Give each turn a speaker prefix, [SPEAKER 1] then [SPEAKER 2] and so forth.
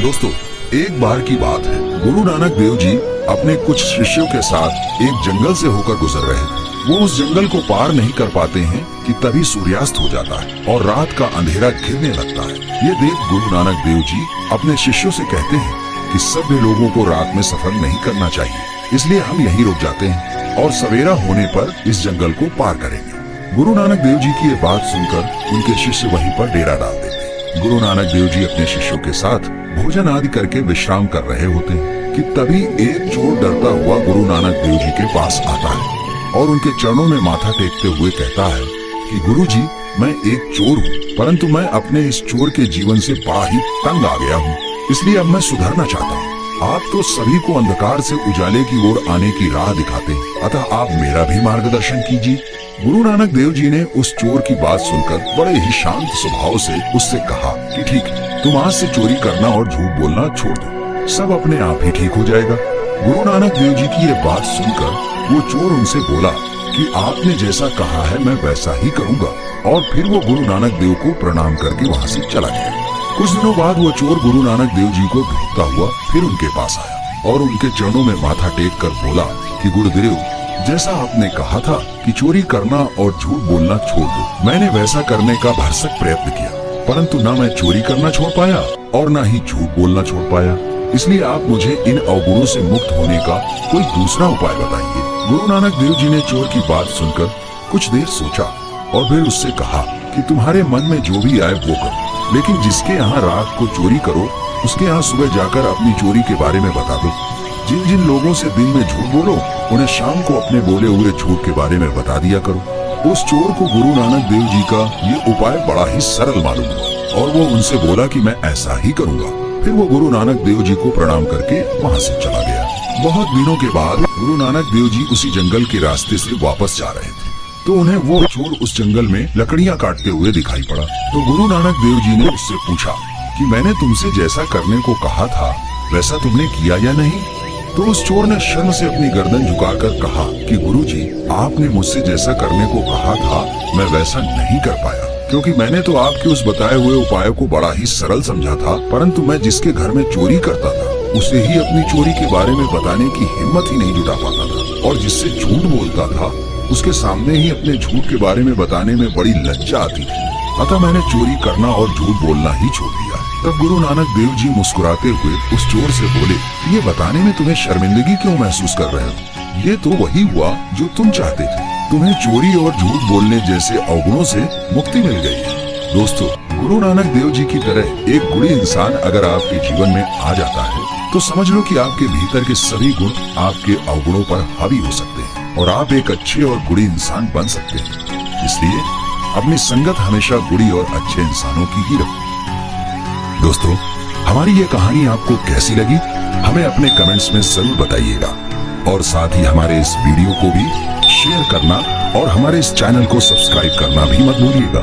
[SPEAKER 1] दोस्तों, एक बार की बात है, गुरु नानक देव जी अपने कुछ शिष्यों के साथ एक जंगल से होकर गुजर रहे थे। वो उस जंगल को पार नहीं कर पाते हैं कि तभी सूर्यास्त हो जाता है और रात का अंधेरा घिरने लगता है। ये देख गुरु नानक देव जी अपने शिष्यों से कहते हैं कि सभ्य लोगों को रात में सफर नहीं करना चाहिए, इसलिए हम यहीं रुक जाते हैं और सवेरा होने पर इस जंगल को पार करेंगे। गुरु नानक देव जी की ये बात सुनकर उनके शिष्य वहीं पर डेरा डाल देते हैं। गुरु नानक देव जी अपने शिष्यों के साथ भोजन आदि करके विश्राम कर रहे होते हैं कि तभी एक चोर डरता हुआ गुरु नानक देव जी के पास आता है और उनके चरणों में माथा टेकते हुए कहता है कि गुरु जी, मैं एक चोर हूँ, परंतु मैं अपने इस चोर के जीवन से बड़ा ही तंग आ गया हूँ, इसलिए अब मैं सुधरना चाहता हूँ। आप तो सभी को अंधकार से उजाले की ओर आने की राह दिखाते हैं, अतः आप मेरा भी मार्गदर्शन कीजिए। गुरु नानक देव जी ने उस चोर की बात सुनकर बड़े ही शांत स्वभाव से उससे कहा कि ठीक है, तुम आज से चोरी करना और झूठ बोलना छोड़ दो, सब अपने आप ही ठीक हो जाएगा। गुरु नानक देव जी की ये बात सुनकर वो चोर उनसे बोला कि आपने जैसा कहा है मैं वैसा ही करूँगा, और फिर वो गुरु नानक देव को प्रणाम करके वहाँ से चला गया। कुछ दिनों बाद वो चोर गुरु नानक देव जी को ढूंढता हुआ फिर उनके पास आया और उनके चरणों में माथा टेक कर बोला कि गुरुदेव, जैसा आपने कहा था कि चोरी करना और झूठ बोलना छोड़ दो, मैंने वैसा करने का भरसक प्रयत्न किया, परंतु न मैं चोरी करना छोड़ पाया और न ही झूठ बोलना छोड़ पाया, इसलिए आप मुझे इन अवगुणों से मुक्त होने का कोई दूसरा उपाय बताइए। गुरु नानक देव जी ने चोर की बात सुनकर कुछ देर सोचा और फिर उससे कहा कि तुम्हारे मन में जो भी आए वो करो, लेकिन जिसके यहाँ रात को चोरी करो उसके यहाँ सुबह जाकर अपनी चोरी के बारे में बता दो। जिन जिन लोगों से दिन में झूठ बोलो उन्हें शाम को अपने बोले हुए झूठ के बारे में बता दिया करो। उस चोर को गुरु नानक देव जी का ये उपाय बड़ा ही सरल मालूम हुआ और वो उनसे बोला कि मैं ऐसा ही करूँगा। फिर वो गुरु नानक देव जी को प्रणाम करके वहाँ से चला गया। बहुत दिनों के बाद गुरु नानक देव जी उसी जंगल के रास्ते से वापस जा रहे थे, तो उन्हें वो चोर उस जंगल में लकड़ियाँ काटते हुए दिखाई पड़ा। तो गुरु नानक देव जी ने उससे पूछा कि मैंने तुमसे जैसा करने को कहा था वैसा तुमने किया या नहीं? तो उस चोर ने शर्म से अपनी गर्दन झुकाकर कहा कि गुरुजी, आपने मुझसे जैसा करने को कहा था मैं वैसा नहीं कर पाया, क्योंकि मैंने तो आपके उस बताए हुए उपाय को बड़ा ही सरल समझा था, परंतु मैं जिसके घर में चोरी करता था उसे ही अपनी चोरी के बारे में बताने की हिम्मत ही नहीं जुटा पाता था, और जिससे झूठ बोलता था उसके सामने ही अपने झूठ के बारे में बताने में बड़ी लज्जा आती थी, अतः मैंने चोरी करना और झूठ बोलना ही छोड़ दिया। तब गुरु नानक देव जी मुस्कुराते हुए उस चोर से बोले, ये बताने में तुम्हें शर्मिंदगी क्यों महसूस कर रहे हो? ये तो वही हुआ जो तुम चाहते थे, तुम्हें चोरी और झूठ बोलने जैसे अवगुणों से मुक्ति मिल गई है। दोस्तों, गुरु नानक देव जी की तरह एक गुणी इंसान अगर आपके जीवन में आ जाता है तो समझ लो कि आपके भीतर के सभी गुण आपके अवगुणों पर हावी हो सकते हैं और आप एक अच्छे और गुणी इंसान बन सकते हैं। इसलिए अपनी संगत हमेशा गुणी और अच्छे इंसानों की ही रखें। दोस्तों, हमारी ये कहानी आपको कैसी लगी हमें अपने कमेंट्स में जरूर बताइएगा, और साथ ही हमारे इस वीडियो को भी शेयर करना और हमारे इस चैनल को सब्सक्राइब करना भी मत भूलिएगा।